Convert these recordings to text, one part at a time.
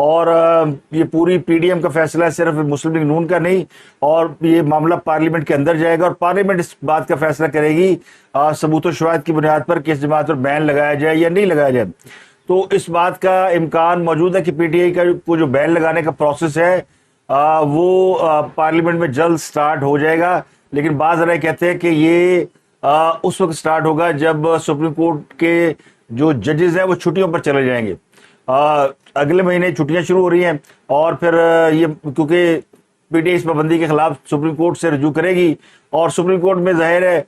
اور یہ پوری پی ڈی ایم کا فیصلہ ہے، صرف مسلم لیگ نون کا نہیں، اور یہ معاملہ پارلیمنٹ کے اندر جائے گا اور پارلیمنٹ اس بات کا فیصلہ کرے گی ثبوت و شواہد کی بنیاد پر کہ اس جماعت پر بین لگایا جائے یا نہیں لگایا جائے۔ تو اس بات کا امکان موجود ہے کہ پی ٹی آئی کو جو بین لگانے کا پروسیس ہے وہ پارلیمنٹ میں جلد سٹارٹ ہو جائے گا، لیکن بعض رائے کہتے ہیں کہ یہ اس وقت سٹارٹ ہوگا جب سپریم کورٹ کے جو ججز ہیں وہ چھٹیوں پر چلے جائیں گے۔ اگلے مہینے چھٹیاں شروع ہو رہی ہیں اور پھر یہ کیونکہ پی ٹی آئی اس پابندی کے خلاف سپریم کورٹ سے رجوع کرے گی، اور سپریم کورٹ میں ظاہر ہے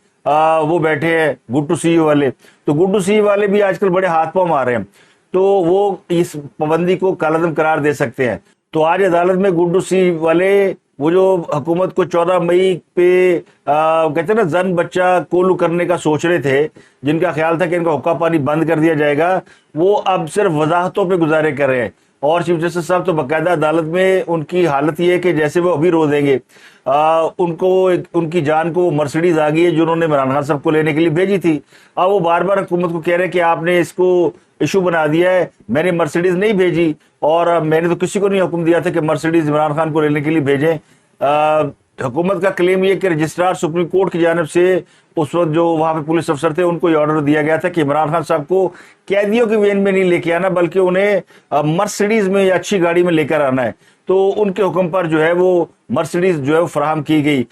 وہ بیٹھے ہیں گڈ ٹو سی والے، تو گڈ ٹو سی والے بھی آج کل بڑے ہاتھ پاؤں مار رہے ہیں، تو وہ اس پابندی کو کالعدم قرار دے سکتے ہیں۔ تو آج عدالت میں گڈ ٹو سی والے وہ جو حکومت کو 14 مئی پہ کہتے ہیں نا زن بچہ کولو کرنے کا سوچ رہے تھے، جن کا خیال تھا کہ ان کا حقہ پانی بند کر دیا جائے گا، وہ اب صرف وضاحتوں پہ گزارے کر رہے ہیں۔ اور چیف جسٹس صاحب تو باقاعدہ عدالت میں ان کی حالت یہ ہے کہ جیسے وہ ابھی رو دیں گے۔ ان کی جان کو وہ مرسیڈیز آ گئی ہے جو انہوں نے عمران خان صاحب کو لینے کے لیے بھیجی تھی، اب وہ بار بار حکومت کو کہہ رہے ہیں کہ آپ نے اس کو ایشو بنا دیا ہے، میں نے مرسیڈیز نہیں بھیجی، اور میں نے تو کسی کو نہیں حکم دیا تھا کہ مرسیڈیز عمران خان کو لینے کے لیے بھیجیں۔ حکومت کا کلیم یہ کہ رجسٹرار سپریم کورٹ کی جانب سے اس وقت جو وہاں پہ پولیس افسر تھے ان کو یہ آرڈر دیا گیا تھا کہ عمران خان صاحب کو قیدیوں کی وین میں نہیں لے کے آنا، بلکہ انہیں مرسیڈیز میں یا اچھی گاڑی میں لے کر آنا ہے۔ تو ان کے حکم پر جو ہے وہ مرسیڈیز جو ہے وہ فراہم کی گئی۔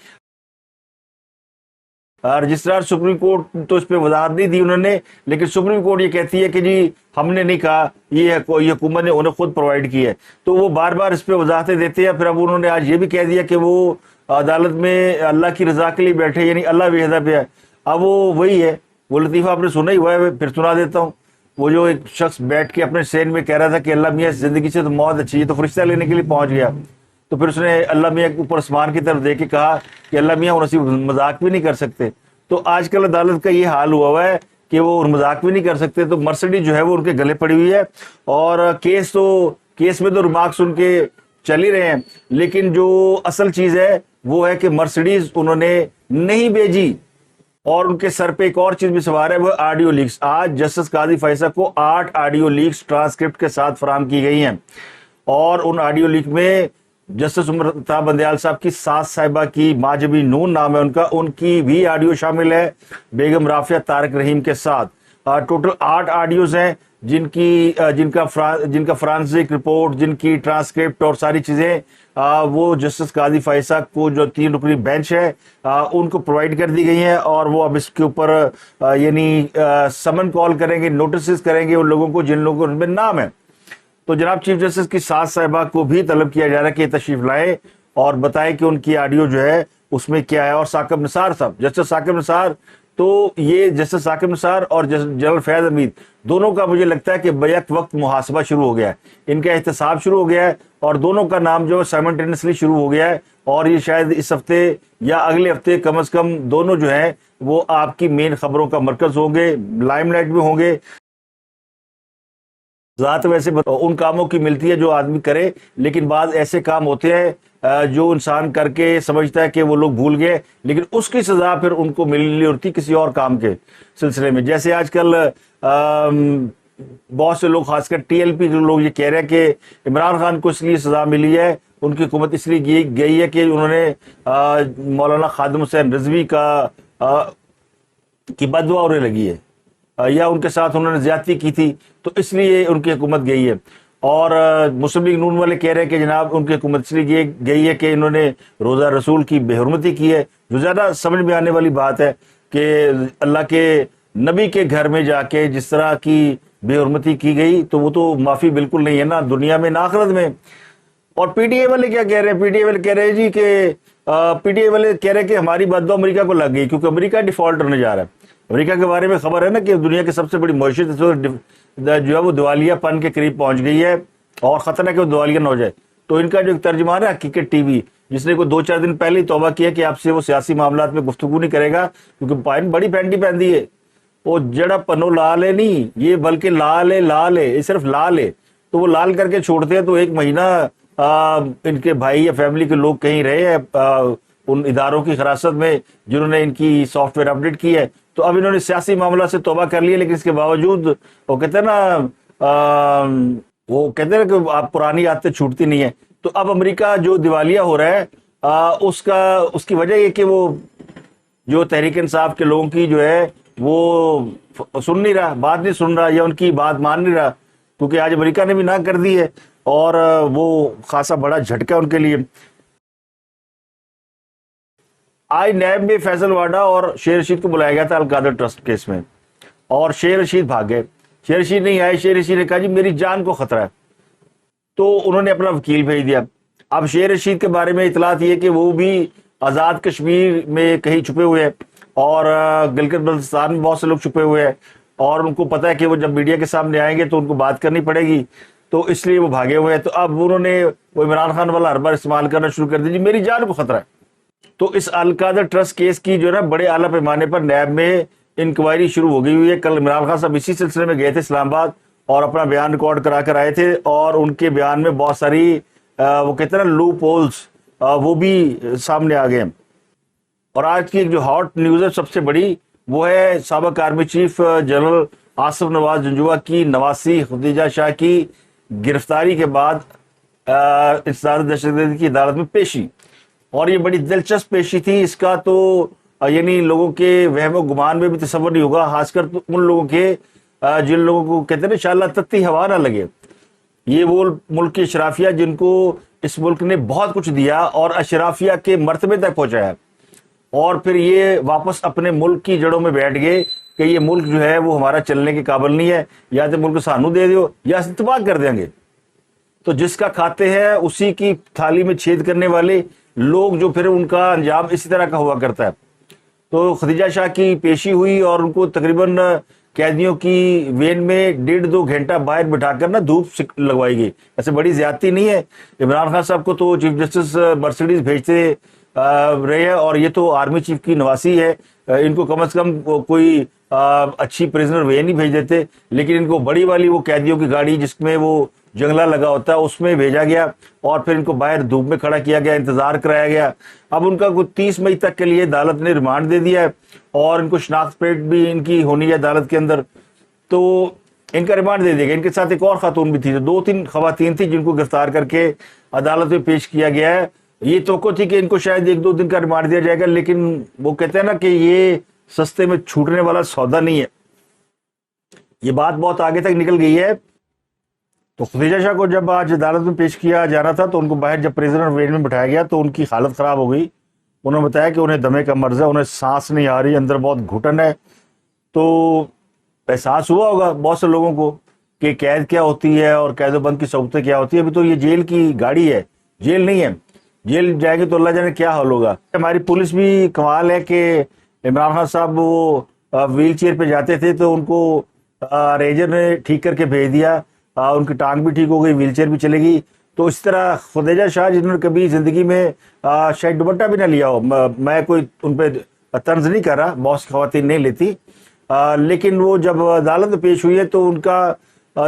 رجسٹرار سپریم کورٹ تو اس پہ وضاحت نہیں دی انہوں نے، لیکن سپریم کورٹ یہ کہتی ہے کہ جی ہم نے نہیں کہا، یہ حکومت نے انہیں خود پرووائڈ کی ہے، تو وہ بار بار اس پہ وضاحتیں دیتے ہیں۔ پھر اب انہوں نے آج یہ بھی کہہ دیا کہ وہ عدالت میں اللہ کی رضا کے لیے بیٹھے، یعنی اللہ وحدہ پہ ہے۔ اب وہ وہی ہے، وہ لطیفہ آپ نے سنا ہی ہوا ہے، پھر سنا دیتا ہوں۔ وہ جو ایک شخص بیٹھ کے اپنے سین میں کہہ رہا تھا کہ اللہ میاں زندگی سے تو موت اچھی ہے، تو فرشتہ لینے کے لیے پہنچ گیا، تو پھر اس نے اللہ میاں کے اوپر آسمان کی طرف دیکھ کے کہا کہ اللہ میاں انہیں مذاق بھی نہیں کر سکتے۔ تو آج کل عدالت کا یہ حال ہوا ہے کہ وہ مذاق بھی نہیں کر سکتے، تو مرسیڈیز جو ہے وہ ان کے گلے پڑی ہوئی ہے، اور کیس میں تو ریمارکس ان کے چل ہی رہے ہیں، لیکن جو اصل چیز ہے وہ ہے کہ مرسیڈیز انہوں نے نہیں بھیجی، اور ان کے سر پہ ایک اور چیز بھی سوار ہے، وہ آڈیو لیکس۔ آج جسٹس قاضی فیصل کو 8 آڈیو لیکس ٹرانسکرپٹ کے ساتھ فراہم کی گئی ہیں، اور ان آڈیو لیک میں جسٹس عمر الطاف بندیال صاحب کی ساس صاحبہ کی، ماجبی نون نام ہے ان کی بھی آڈیو شامل ہے، بیگم رافعہ طارق رحیم کے ساتھ۔ ٹوٹل 8 آڈیوز ہیں جن کا فرانسک رپورٹ، جن کی ٹرانسکرپٹ اور ساری چیزیں وہ جسٹس قاضی فیصل کو جو 3 رکنی بینچ ہے ان کو پرووائڈ کر دی گئی ہیں، اور وہ اب اس کے اوپر یعنی سمن کال کریں گے، نوٹسز کریں گے ان لوگوں کو جن لوگوں کو ان میں نام ہے۔ تو جناب چیف جسٹس کی ساس صاحبہ کو بھی طلب کیا جا رہا ہے کہ تشریف لائیں اور بتائیں کہ ان کی آڈیو جو ہے اس میں کیا ہے۔ اور ثاقب نثار صاحب، جسٹس ثاقب نثار، تو یہ جسٹس ثاقب نثار اور جنرل فیاض حمید دونوں کا مجھے لگتا ہے کہ بیک وقت محاسبہ شروع ہو گیا ہے، ان کا احتساب شروع ہو گیا ہے، اور دونوں کا نام جو سائملٹینیسلی شروع ہو گیا ہے، اور یہ شاید اس ہفتے یا اگلے ہفتے کم از کم دونوں جو ہیں وہ آپ کی مین خبروں کا مرکز ہوں گے، لائم لائٹ میں ہوں گے۔ ذات ویسے ان کاموں کی ملتی ہے جو آدمی کرے، لیکن بعض ایسے کام ہوتے ہیں جو انسان کر کے سمجھتا ہے کہ وہ لوگ بھول گئے، لیکن اس کی سزا پھر ان کو ملنی ہوتی کسی اور کام کے سلسلے میں۔ جیسے آج کل بہت سے لوگ، خاص کر ٹی ایل پی کے لوگ، یہ کہہ رہے ہیں کہ عمران خان کو اس لیے سزا ملی ہے، ان کی حکومت اس لیے گئی ہے کہ انہوں نے مولانا خادم حسین رضوی کی بددعا انہیں لگی ہے، یا ان کے ساتھ انہوں نے زیادتی کی تھی، تو اس لیے ان کی حکومت گئی ہے۔ اور مسلم لیگ نون والے کہہ رہے ہیں کہ جناب ان کی حکومت اس لیے گئی ہے کہ انہوں نے روزہ رسول کی بے حرمتی کی ہے، جو زیادہ سمجھ میں آنے والی بات ہے کہ اللہ کے نبی کے گھر میں جا کے جس طرح کی بے حرمتی کی گئی تو وہ تو معافی بالکل نہیں ہے نا دنیا میں نہ آخرت میں۔ اور پی ٹی آئی والے کیا کہہ رہے ہیں؟ پی ٹی آئی والے کہہ رہے ہیں جی کہ پی ٹی آئی والے کہہ رہے ہیں کہ ہماری بددعا امریکہ کو لگ گئی، کیونکہ امریکہ ڈیفالٹ ہونے جا رہا ہے۔ امریکہ کے بارے میں خبر ہے نا کہ دنیا کی سب سے بڑی معیشت جو ہے وہ دیوالیہ پن کے قریب پہنچ گئی ہے، اور خطرہ ہے کہ وہ دیوالیہ نہ ہو جائے۔ تو ان کا جو ایک ترجمان ہے حقیقت ٹی وی، جس نے کوئی 2-4 دن پہلے ہی توبہ کیا کہ آپ سے وہ سیاسی معاملات میں گفتگو نہیں کرے گا، کیونکہ بڑی پینٹی پہنتی ہے، وہ جڑا پنو لال ہے نہیں، یہ بلکہ لال ہے، یہ صرف لال ہے، تو وہ لال کر کے چھوڑتے ہیں۔ تو 1 مہینہ ان کے بھائی یا فیملی کے لوگ کہیں رہے ہیں ان اداروں کی حراست میں جنہوں نے ان کی سافٹ ویئر اپڈیٹ کی ہے، تو اب انہوں نے سیاسی معاملات سے توبہ کر لی ہے، لیکن اس کے باوجود وہ کہتے ہیں نا وہ کہتے ہیں کہ آپ پرانی عادتیں چھوٹتی نہیں ہیں. تو اب امریکہ جو دیوالیہ ہو رہا ہے اس کی وجہ یہ کہ وہ جو تحریک انصاف کے لوگوں کی جو ہے وہ سن نہیں رہا، بات نہیں سن رہا، یا ان کی بات مان نہیں رہا، کیونکہ آج امریکہ نے بھی نہ کر دی ہے اور وہ خاصا بڑا جھٹکا ان کے لیے. آج نیب میں فیصل واڈا اور شیر رشید کو بلایا گیا تھا القادر ٹرسٹ کیس میں، اور شیر رشید بھاگ گئے. شیر رشید نہیں آئے. شیر رشید نے کہا جی میری جان کو خطرہ ہے، تو انہوں نے اپنا وکیل بھیج دیا. اب شیر رشید کے بارے میں اطلاعات یہ کہ وہ بھی آزاد کشمیر میں کہیں چھپے ہوئے ہیں، اور گلگت بلتستان میں بہت سے لوگ چھپے ہوئے ہیں، اور ان کو پتہ ہے کہ وہ جب میڈیا کے سامنے آئیں گے تو ان کو بات کرنی پڑے گی، تو اس لیے وہ بھاگے ہوئے ہیں. تو اب انہوں نے وہ عمران خان والا ہر بار استعمال کرنا شروع کر دیا، جی میری جان کو خطرہ ہے. تو اس القادر ٹرسٹ کیس کی جو ہے نا بڑے اعلیٰ پیمانے پر نیب میں انکوائری شروع ہو گئی ہوئی ہے. کل عمران خان صاحب اسی سلسلے میں گئے تھے اسلام آباد اور اپنا بیان ریکارڈ کرا کر آئے تھے، اور ان کے بیان میں بہت ساری وہ کہتے ہیں نا لوپ ہولز وہ بھی سامنے آ گئے. اور آج کی ایک جو ہاٹ نیوز ہے سب سے بڑی، وہ ہے سابق آرمی چیف جنرل آصف نواز جنجوعہ کی نواسی خدیجہ شاہ کی گرفتاری کے بعد انسداد دہشت گردی کی عدالت میں پیشی. اور یہ بڑی دلچسپ پیشی تھی. اس کا تو یعنی لوگوں کے وہم و گمان میں بھی تصور نہیں ہوگا، خاص کر ان لوگوں کے جن لوگوں کو کہتے ہیں نا انشاءاللہ تتی ہوا نہ لگے. یہ وہ ملک کے اشرافیہ جن کو اس ملک نے بہت کچھ دیا اور اشرافیہ کے مرتبے تک پہنچایا، اور پھر یہ واپس اپنے ملک کی جڑوں میں بیٹھ گئے کہ یہ ملک جو ہے وہ ہمارا چلنے کے قابل نہیں ہے، یا تو ملک سانو دے دیو یا تباہ کر دیں گے. تو جس کا کھاتے ہیں اسی کی تھالی میں چھید کرنے والے لوگ، جو پھر ان کا انجام اسی طرح کا ہوا کرتا ہے. تو خدیجہ شاہ کی پیشی ہوئی اور ان کو تقریباً قیدیوں کی وین میں 1.5-2 گھنٹہ باہر بٹھا کر نا دھوپ لگوائی گئی. ایسے بڑی زیادتی نہیں ہے. عمران خان صاحب کو تو چیف جسٹس مرسیڈیز بھیجتے رہے ہیں، اور یہ تو آرمی چیف کی نواسی ہے، ان کو کم از کم کوئی اچھی پریزنر وین نہیں بھیج دیتے، لیکن ان کو بڑی والی وہ قیدیوں کی گاڑی جس میں وہ جنگلہ لگا ہوتا ہے اس میں بھیجا گیا، اور پھر ان کو باہر دھوپ میں کھڑا کیا گیا، انتظار کرایا گیا. اب ان کا کوئی 30 مئی تک کے لیے عدالت نے ریمانڈ دے دیا ہے، اور ان کو شناخت پیٹ بھی ان کی ہونی ہے عدالت کے اندر. تو ان کا ریمانڈ دے دیا گیا. ان کے ساتھ ایک اور خاتون بھی تھی، 2-3 خواتین تھی جن کو گرفتار کر کے عدالت میں پیش کیا گیا ہے. یہ توقع تھی کہ ان کو شاید 1-2 دن کا ریمانڈ دیا جائے گا، لیکن وہ کہتے ہیں نا کہ یہ سستے میں چھوٹنے والا سودا نہیں ہے. یہ بات بہت آگے تک نکل گئی ہے. تو خدیجہ شاہ کو جب آج عدالت میں پیش کیا جانا تھا تو ان کو باہر جب پریزنر وین میں بٹھایا گیا تو ان کی حالت خراب ہو گئی. انہوں نے بتایا کہ انہیں دمے کا مرض ہے، انہیں سانس نہیں آ رہی، اندر بہت گھٹن ہے. تو احساس ہوا ہوگا بہت سے لوگوں کو کہ قید کیا ہوتی ہے اور قید و بند کی صحبتیں کیا ہوتی ہے. ابھی تو یہ جیل کی گاڑی ہے، جیل نہیں ہے. جیل جائے گی تو اللہ جانے کیا حال ہوگا. ہماری پولیس بھی کمال ہے کہ عمران خان صاحب وہ ویل چیئر پہ جاتے تھے تو ان کو ریجر نے ٹھیک کر کے بھیج دیا، ان کی ٹانگ بھی ٹھیک ہو گئی، ویل چیئر بھی چلے گی. تو اس طرح خدیجہ شاہ جنہوں نے کبھی زندگی میں شاید دوپٹہ بھی نہ لیا ہو، میں کوئی ان پہ طنز نہیں کر رہا، بہت سی خواتین نہیں لیتی، لیکن وہ جب عدالت میں پیش ہوئی ہے تو ان کا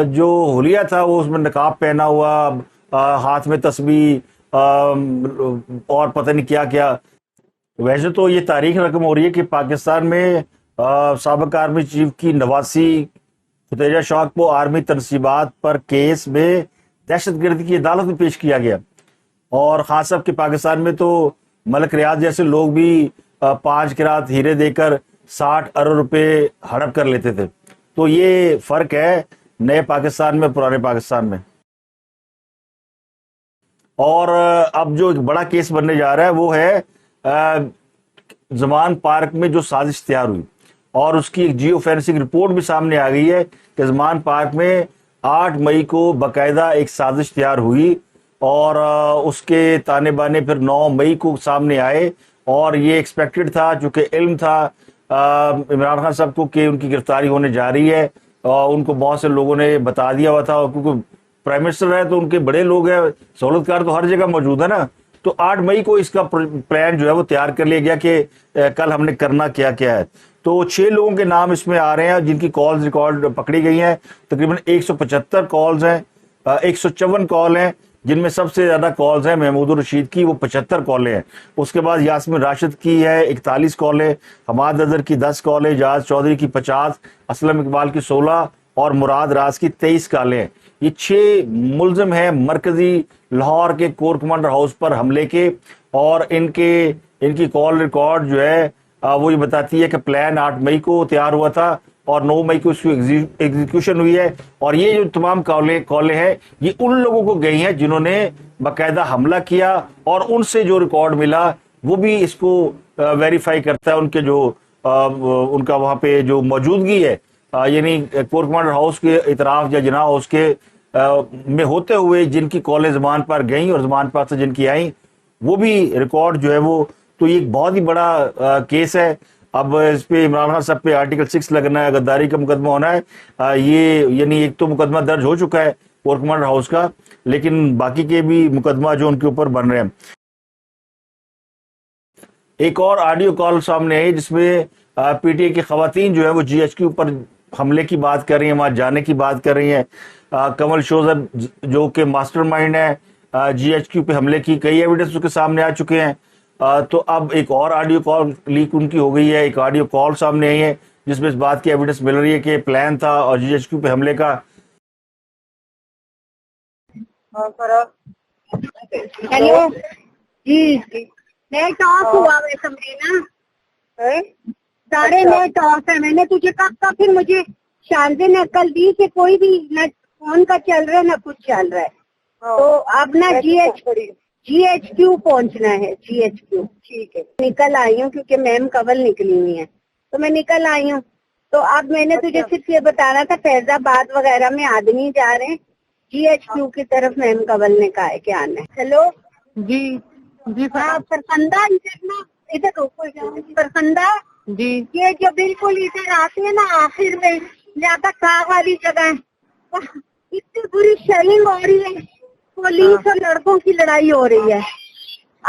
جو حلیہ تھا وہ اس میں نقاب پہنا ہوا، ہاتھ میں تسبیح اور پتہ نہیں کیا کیا. ویسے تو یہ تاریخ رقم ہو رہی ہے کہ پاکستان میں سابق آرمی چیف کی نواسی خدیجہ شاہ کو آرمی تنصیبات پر کیس میں دہشت گردی کی عدالت میں پیش کیا گیا. اور خاص طور کہ پاکستان میں تو ملک ریاض جیسے لوگ بھی 5 قرات ہیرے دے کر 60 ارب روپے ہڑپ کر لیتے تھے. تو یہ فرق ہے نئے پاکستان میں پرانے پاکستان میں. اور اب جو ایک بڑا کیس بننے جا رہا ہے وہ ہے زمان پارک میں جو سازش تیار ہوئی، اور اس کی ایک جیو فینسنگ رپورٹ بھی سامنے آ گئی ہے کہ زمان پارک میں 8 مئی کو باقاعدہ ایک سازش تیار ہوئی، اور اس کے تانے بانے پھر 9 مئی کو سامنے آئے. اور یہ ایکسپیکٹڈ تھا، چونکہ علم تھا عمران خان صاحب کو کہ ان کی گرفتاری ہونے جا رہی ہے، ان کو بہت سے لوگوں نے بتا دیا ہوا تھا، کیونکہ پرائم منسٹر ہے تو ان کے بڑے لوگ ہیں، سہولت کار تو ہر جگہ موجود ہے نا. تو 8 مئی کو اس کا پلان جو ہے وہ تیار کر لیا گیا کہ کل ہم نے کرنا کیا کیا ہے. تو 6 لوگوں کے نام اس میں آ رہے ہیں جن کی کالز ریکارڈ پکڑی گئی ہیں. تقریباً 175 کالز ہیں، 154 کال ہیں، جن میں سب سے زیادہ کالز ہیں محمود الرشید کی، وہ 75 کالیں ہیں. اس کے بعد یاسمین راشد کی ہے 41 کالیں، حماد اظہر کی 10 کالیں، جاز چودھری کی 50، اسلم اقبال کی 16 اور مراد راز کی 23 کالیں ہیں. یہ 6 ملزم ہیں مرکزی لاہور کے کور کمانڈر ہاؤس پر حملے کے، اور ان کی کال ریکارڈ جو ہے وہ یہ بتاتی ہے کہ پلان 8 مئی کو تیار ہوا تھا اور 9 مئی کو اس کی ایگزیکیوشن ہوئی ہے، اور یہ جو تمام کالیں ہیں یہ ان لوگوں کو گئی ہیں جنہوں نے باقاعدہ حملہ کیا، اور ان سے جو ریکارڈ ملا وہ بھی اس کو ویریفائی کرتا ہے، ان کے جو ان کا وہاں پہ جو موجودگی ہے، یعنی کور کمانڈر ہاؤس کے اطراف یا جناح ہاؤس کے میں ہوتے ہوئے جن کی کالیں زمان پر گئیں اور زمان پر سے جن کی آئیں وہ بھی ریکارڈ جو ہے وہ، تو یہ ایک بہت ہی بڑا کیس ہے۔ اب اس پہ عمران خان صاحب پہ آرٹیکل 6 لگنا ہے، غداری کا مقدمہ ہونا ہے، یہ یعنی ایک تو مقدمہ درج ہو چکا ہے کور کمانڈر ہاؤس کا، لیکن باقی کے بھی مقدمہ جو ان کے اوپر بن رہے ہیں۔ ایک اور آڈیو کال سامنے آئی جس میں پی ٹی اے کی خواتین جو ہے وہ جی ایچ کیو پر حملے کی بات کر رہی ہیں، وہاں جانے کی بات کر رہی ہیں۔ کمل شوزب جو کہ ماسٹر مائنڈ ہے جی ایچ کیو پہ حملے کی، کئی ایویڈنس اس کے سامنے آ چکے ہیں، تو اب ایک اور آڈیو کال لیک ان کی ہو گئی ہے، ایک آڈیو کال سامنے آئی ہے جس میں اس بات کی ایویڈنس مل رہی ہے کہ پلان تھا اور جی ایچ کیو پہ حملے کا۔ ہیلو جی، نیٹ آف ہوا ہے سمرینا، سارے نیٹ آف ہے۔ میں نے تجھے کب کا پھر مجھے شانزے نے عقل دی کہ کوئی بھی نہ فون کا چل رہا ہے نہ کچھ چل رہا ہے، تو اب نہ جی ایچ کیو پہنچنا ہے، جی ایچ کیو۔ ٹھیک ہے، نکل آئی ہوں کیونکہ میم قبل نکلی ہوئی ہیں تو میں نکل آئی ہوں۔ تو اب میں نے تجھے صرف یہ بتانا تھا فیض آباد وغیرہ میں آدمی جا رہے ہیں جی ایچ کیو کی طرف، میم قبل نے کہا ہے کہ آنا ہے۔ ہیلو جی جی ہاں فرخندہ، ادھر روکو، فرخندہ جی یہ جو بالکل ادھر آتے ہیں نا آخر میں زیادہ کاغ والی جگہ ہے، اتنی بری شیلنگ ہو رہی ہے، پولیس اور لڑکوں کی لڑائی ہو رہی ہے۔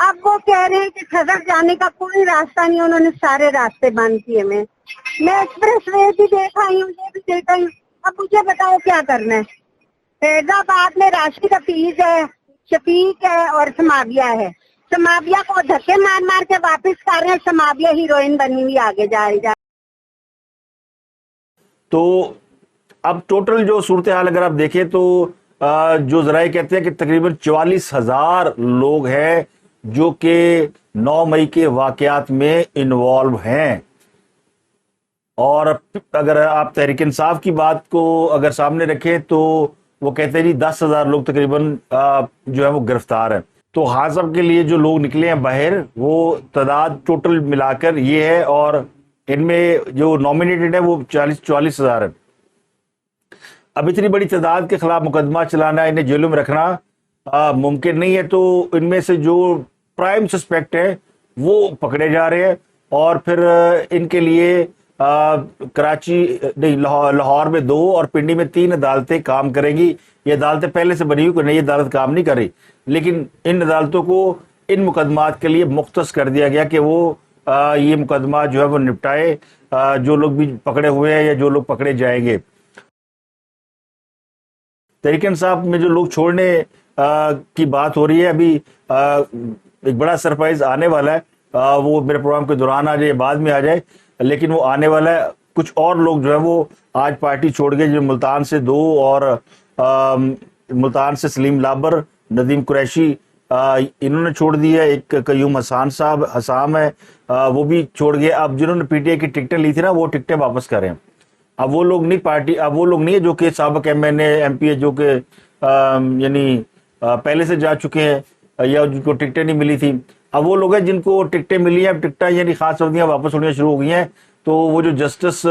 اب وہ کہہ رہے ہیں کہ خزر جانے کا کوئی راستہ نہیں، انہوں نے سارے راستے بند کیے۔ میں ایکسپریس وے بھی دیکھ آئی ہوں، یہ بھی دیکھ آئی ہوں، اب مجھے بتاؤ کیا کرنا ہے۔ فیض آباد میں راشد حفیظ ہے، شفیق ہے اور سماویہ ہے۔ سماویہ کو دھکے مار مار کے واپس کر رہے ہیں، سماویہ ہیروئن بنی ہوئی آگے جا رہی۔ تو اب ٹوٹل جو صورتحال اگر آپ دیکھیں تو جو ذرائع کہتے ہیں کہ تقریباً 44,000 لوگ ہیں جو کہ 9 مئی کے واقعات میں انوالو ہیں، اور اگر آپ تحریک انصاف کی بات کو اگر سامنے رکھیں تو وہ کہتے ہیں جی 10,000 لوگ تقریباً جو ہے وہ گرفتار ہیں۔ تو حاصب کے لیے جو لوگ نکلے ہیں باہر وہ تعداد ٹوٹل ملا کر یہ ہے، اور ان میں جو نامینیٹڈ ہے وہ 44,000 ہے۔ اب اتنی بڑی تعداد کے خلاف مقدمہ چلانا، انہیں جیلوں میں رکھنا ممکن نہیں ہے، تو ان میں سے جو پرائم سسپیکٹ ہے وہ پکڑے جا رہے ہیں، اور پھر ان کے لیے کراچی نہیں لاہور میں 2 اور پنڈی میں 3 عدالتیں کام کریں گی۔ یہ عدالتیں پہلے سے بنی ہوئی، کوئی نئی عدالت کام نہیں کر رہی، لیکن ان عدالتوں کو ان مقدمات کے لیے مختص کر دیا گیا کہ وہ یہ مقدمات جو ہے وہ نپٹائے، جو لوگ بھی پکڑے ہوئے ہیں یا جو لوگ پکڑے جائیں گے۔ تحریک انصاف میں جو لوگ چھوڑنے کی بات ہو رہی ہے، ابھی ایک بڑا سرپرائز آنے والا ہے، وہ میرے پروگرام کے دوران آ جائے یا بعد میں آ جائے، لیکن وہ آنے والا ہے۔ کچھ اور لوگ جو ہے وہ آج پارٹی چھوڑ گئے، جو ملتان سے 2 اور ملتان سے سلیم لابر، ندیم قریشی، انہوں نے چھوڑ دی ہے۔ ایک قیوم حسان صاحب حسام ہے، وہ بھی چھوڑ گئے۔ اب جنہوں نے پی ٹی اے کی ٹکٹیں لی تھی نا وہ ٹکٹیں واپس کریں۔ اب وہ لوگ نہیں اب وہ لوگ نہیں ہے جو کہ سابق M N A M P A جو کہ یعنی پہلے سے جا چکے ہیں یا جن کو ٹکٹیں نہیں ملی تھی، اب وہ لوگ ہیں جن کو ٹکٹیں ملی ہیں، اب ٹکٹیں یعنی خاص ورزیاں واپس ہونی شروع ہو گئی ہیں۔ تو وہ جو جسٹس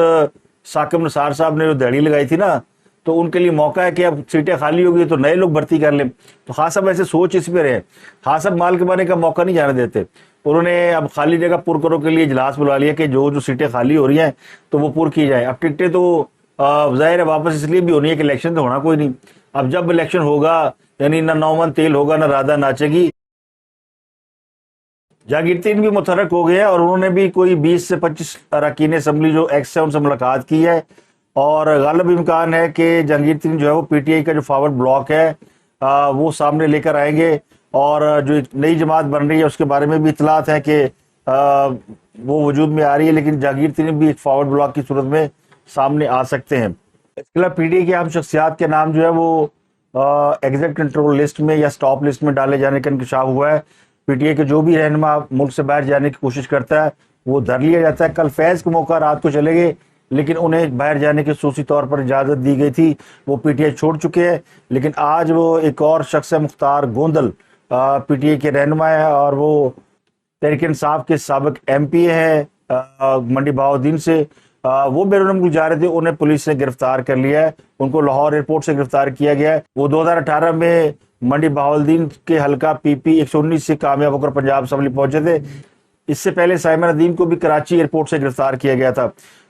ثاقب نثار صاحب نے جو دہڑی لگائی تھی نا، تو ان کے لیے موقع ہے کہ اب سیٹیں خالی ہو گئی تو نئے لوگ بھرتی کر لیں۔ تو خاص صاحب ایسے سوچ اس پہ رہے، خاص صاحب مال کمانے کا موقع نہیں جانے دیتے۔ انہوں نے اب خالی جگہ پر کرو کے لیے اجلاس بلا لیا کہ جو سیٹیں خالی ہو رہی ہیں تو وہ پر کی جائیں۔ اب ٹکٹیں تو ظاہر ہے واپس اس لیے بھی ہونی ہے کہ الیکشن تو ہونا کوئی نہیں۔ اب جب الیکشن ہوگا یعنی نہ 9 من تیل ہوگا نہ رادہ ناچے گی۔ جہانگیر ترین بھی متحرک ہو گئے ہیں اور انہوں نے بھی کوئی 20 سے 25 اراکین اسمبلی جو ایکس ہے ان سے ملاقات کی ہے، اور غالب امکان ہے کہ جہانگیر ترین جو ہے وہ پی ٹی آئی کا جو فارورڈ بلاک ہے وہ سامنے لے کر آئیں گے، اور جو ایک نئی جماعت بن رہی ہے اس کے بارے میں بھی اطلاعات ہیں کہ وہ وجود میں آ رہی ہے، لیکن جہانگیر ترین بھی ایک فارورڈ بلاک کی صورت میں سامنے آ سکتے ہیں۔ اس کے علاوہ پی ٹی آئی کی اہم شخصیات کے نام جو ہے وہ ایگزیکٹ کنٹرول لسٹ میں یا سٹاپ لسٹ میں ڈالے جانے کا انکشاف ہوا ہے. پی ٹی آئی کے جو بھی رہنما ملک سے باہر جانے کی کوشش کرتا ہے وہ دھر لیا جاتا ہے. کل فیض کا موقع رات کو چلے گئے لیکن انہیں باہر جانے کی خصوصی طور پر اجازت دی گئی تھی, وہ پی ٹی آئی چھوڑ چکے ہیں. لیکن آج وہ ایک اور شخص ہے, مختار گوندل, پی ٹی آئی کے رہنما ہے اور وہ تحریک انصاف کے سابق ایم پی ہیں منڈی بہاؤالدین سے. وہ بیرون ملک جا رہے تھے, انہیں پولیس نے گرفتار کر لیا ہے. ان کو لاہور ایئرپورٹ سے گرفتار کیا گیا ہے. وہ 2018 میں منڈی بہاؤالدین کے حلقہ پی پی 119 سے کامیاب ہو کر پنجاب اسمبلی پہنچے تھے. اس سے پہلے سائمہ ندیم کو بھی کراچی ایئرپورٹ سے گرفتار کیا گیا تھا.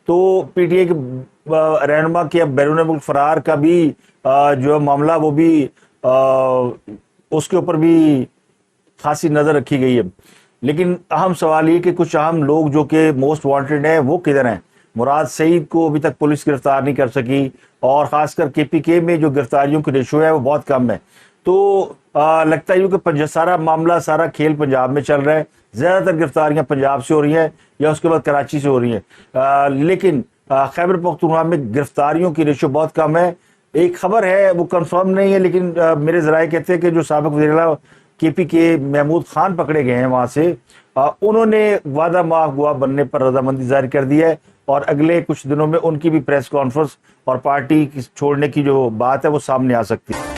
تو پی ٹی آئی کے رہنما کے بیرون ملک فرار کا بھی جو معاملہ وہ بھی اس کے اوپر بھی خاصی نظر رکھی گئی ہے. لیکن اہم سوال یہ کہ کچھ اہم لوگ جو کہ موسٹ وانٹڈ ہیں وہ کدھر ہیں؟ مراد سعید کو ابھی تک پولیس گرفتار نہیں کر سکی, اور خاص کر کے پی کے میں جو گرفتاریوں کی ریشو ہے وہ بہت کم ہے. تو لگتا ہے کہ سارا معاملہ, سارا کھیل پنجاب میں چل رہا ہے. زیادہ تر گرفتاریاں پنجاب سے ہو رہی ہیں یا اس کے بعد کراچی سے ہو رہی ہیں, لیکن خیبر پختونخوا میں گرفتاریوں کی ریشو بہت کم ہے. ایک خبر ہے, وہ کنفرم نہیں ہے, لیکن میرے ذرائع کہتے ہیں کہ جو سابق وزیر اعلیٰ کے پی کے محمود خان پکڑے گئے ہیں وہاں سے, انہوں نے وعدہ معاف گواہ بننے پر رضامندی ظاہر کر دی ہے, اور اگلے کچھ دنوں میں ان کی بھی پریس کانفرنس اور پارٹی چھوڑنے کی جو بات ہے وہ سامنے آ سکتی ہے.